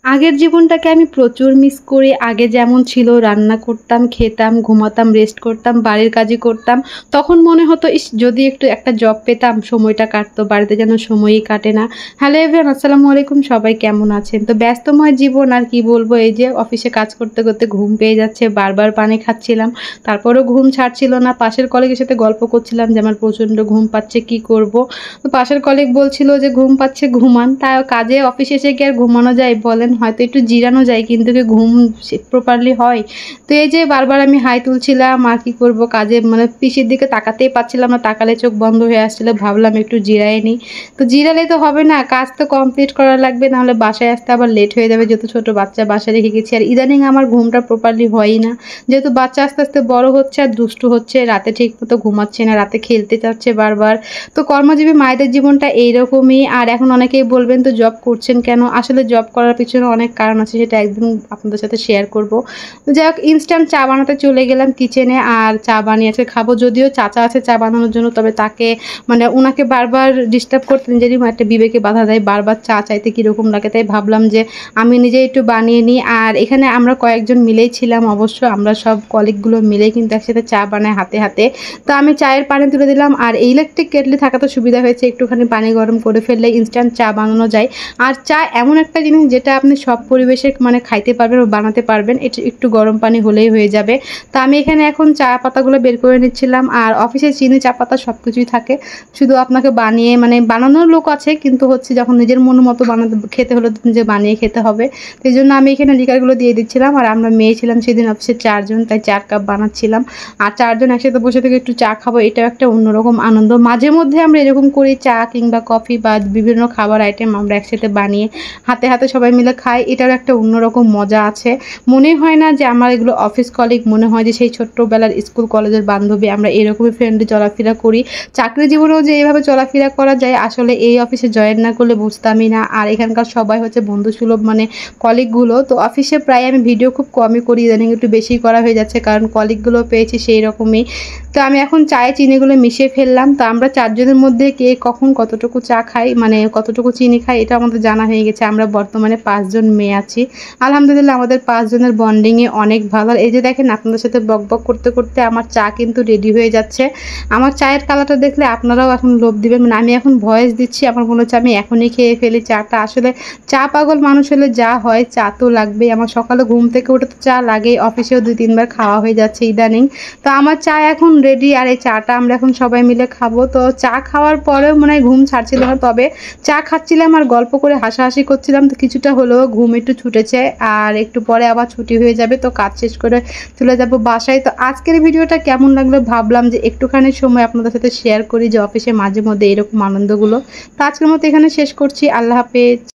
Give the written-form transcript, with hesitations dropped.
আগের জীবনটাকে আমি প্রচুর মিস করি। আগে যেমন ছিল রান্না করতাম, খেতাম, ঘুমাতাম, রেস্ট করতাম, বাড়ির কাজই করতাম। তখন মনে হতো ইস! যদি একটু একটা জব পেতাম সময়টা কাটতো। বাড়িতে যেন সময়ই কাটে না। হ্যালো এভরিওয়ান, আসসালামু আলাইকুম। সবাই কেমন আছেন? তো ব্যস্তময় জীবন আর কি বলবো, এই যে অফিসে কাজ করতে, করতে ঘুম পেয়ে যাচ্ছে। বারবার পানি খাচ্ছিলাম। তারপরেও ঘুম ছাড়ছিল না। পাশের কলিগের সাথে গল্প করছিলাম যে আমার প্রচণ্ড ঘুম পাচ্ছে, কি করব? তো পাশের কলিগ বলছিল যে ঘুম পাচ্ছে ঘুমান। তাও কাজে অফিসে এসে কি আর ঘুমানো যায় বলেন? হয়তো একটু জিরানো যায় কিন্তু কি ঘুম প্রপারলি হয়? তো এই যে বারবার আমি হাই তুলছিলাম আর কি করব, কাজে মানে পিসির দিকে তাকাতেই পাচ্ছিলাম না, তাকালে চোখ বন্ধ হয়ে আসছিল। ভাবলাম একটু জিরায় নিই। তো জিরালে তো হবে না, কাজ তো কমপ্লিট করা লাগবে, নাহলে বাসায় আসতে আবার লেট হয়ে যাবে, যেহেতু ছোট বাচ্চা বাসায় রেখে গেছি। আর ইদানিং আমার ঘুমটা প্রপারলি হয়ই না, যেহেতু বাচ্চা আস্তে আস্তে বড় হচ্ছে আর দুষ্টু হচ্ছে, রাতে ঠিক মতো ঘুমাচ্ছে না, রাতে খেলতে চাচ্ছে বারবার। তো কর্মজীবী মায়েদের জীবনটা এইরকমই। আর এখন অনেকেই বলবেন তো জব করছেন কেন? আসলে জব করার পিছনে অনেক কারণ আছে, সেটা একদিন আপনাদের সাথে শেয়ার করব। তো যাই হোক, ইনস্ট্যান্ট চা বানাতে চলে গেলাম কিচেনে, আর চা বানিয়ে আজকে খাবো। যদিও চাচা আছে চা বানানোর জন্য, তবে তাকে মানে উনাকে বারবার ডিস্টার্ব করতে নিজেরই একটা বিবেকে বাধা দেয়, বারবার চা চাইতে কীরকম লাগে। তাই ভাবলাম যে আমি নিজেই একটু বানিয়ে নিই। আর এখানে আমরা কয়েকজন মিলেই ছিলাম, অবশ্য আমরা সব কলিগগুলো মিলেই কিন্তু একসাথে চা বানাই হাতে হাতে। তো আমি চায়ের পানি তুলে দিলাম। আর ইলেকট্রিক কেটলি থাকা তো সুবিধা হয়েছে, একটুখানি পানি গরম করে ফেললে ইনস্ট্যান্ট চা বানানো যায়। আর চা এমন একটা জিনিস যেটা আপনি সব পরিবেশে মানে খাইতে পারবেন বা বানাতে পারবেন, এটা একটু গরম পানি হলেই হয়ে যাবে। তো আমি এখানে এখন চা পাতাগুলো বের করে নিচ্ছিলাম। আর অফিসে চিনি চা পাতা সব কিছুই থাকে, শুধু আপনাকে বানিয়ে মানে বানানোর লোক আছে, কিন্তু হচ্ছে যখন নিজের মন মতো বানাতে খেতে হলে নিজে বানিয়ে খেতে হবে। সেই জন্য আমি এখানে লিকারগুলো দিয়ে দিচ্ছিলাম। আর আমরা মেয়ে ছিলাম সেদিন অফিসে 4 জন, তাই 4 কাপ বানাচ্ছিলাম। আর 4 জন একসাথে বসে থেকে একটু চা খাবো, এটাও একটা অন্যরকম আনন্দ। মাঝে মধ্যে আমরা এরকম করি, চা কিংবা কফি বা বিভিন্ন খাবার আইটেম আমরা একসাথে বানিয়ে হাতে হাতে সবাই মিলে খাই, এটার একটা অন্যরকম মজা আছে। মনে হয় না যে আমার এগুলো অফিস কলিগ, মনে হয় যে সেই ছোট্টবেলার স্কুল কলেজের বান্ধবী, আমরা এরকমই ফ্রেন্ডলি চলাফেরা করি। চাকরি জীবনেও যে এইভাবে চলাফেরা করা যায়, আসলে এই অফিসে জয়েন না করলে বুঝতামই না। আর এখানকার সবাই হচ্ছে বন্ধুসুলভ মানে কলিগগুলো। তো অফিসে প্রায় আমি ভিডিও খুব কমই করি, ইদানিং একটু বেশি করা হয়ে যাচ্ছে, কারণ কলিগগুলো পেয়েছি সেই রকমই। তো আমি এখন চায়ে চিনিগুলো মিশিয়ে ফেললাম। তো আমরা 4 জনের মধ্যে কে কখন কতটুকু চা খাই, মানে কতটুকু চিনি খাই, এটা আমাদের জানা হয়ে গেছে। আমরা বর্তমানে 5 জন মেয়ে আছি। আলহামদুলিল্লাহ আমাদের 5 জনের বন্ডিংয়ে অনেক ভালো। আর এই যে দেখেন, আপনাদের সাথে বকবক করতে করতে আমার চা কিন্তু রেডি হয়ে যাচ্ছে। আমার চায়ের কালারটা দেখলে আপনারাও এখন লোভ দিবেন। মানে আমি এখন ভয়েস দিচ্ছি, আমার মনে হচ্ছে আমি এখনই খেয়ে ফেলি চাটা। আসলে চা পাগল মানুষ হলে যা হয়, চা তো লাগবেই। আমার সকালে ঘুম থেকে উঠে তো চা লাগেই, অফিসেও 2-3 বার খাওয়া হয়ে যাচ্ছে ইদানিং। তো আমার চা এখন রেডি, আর এই চাটা আমরা এখন সবাই মিলে খাবো। তো চা খাওয়ার পরেও মনে হয় ঘুম ছাড়ছিল না, তবে চা খাচ্ছিলাম আর গল্প করে হাসাহাসি করছিলাম, তো কিছুটা হলেও ঘুম একটু ছুটেছে। আর একটু পরে আবার ছুটি হয়ে যাবে, তো কাজ শেষ করে চলে যাব বাসায়। তো আজকের ভিডিওটা কেমন লাগলো ভাবলাম যে একটুখানি সময় আপনাদের সাথে শেয়ার করি, যে অফিসে মাঝে মধ্যে এরকম আনন্দগুলো। তো আজকের মতো এখানে শেষ করছি। আল্লাহ হাফেজ।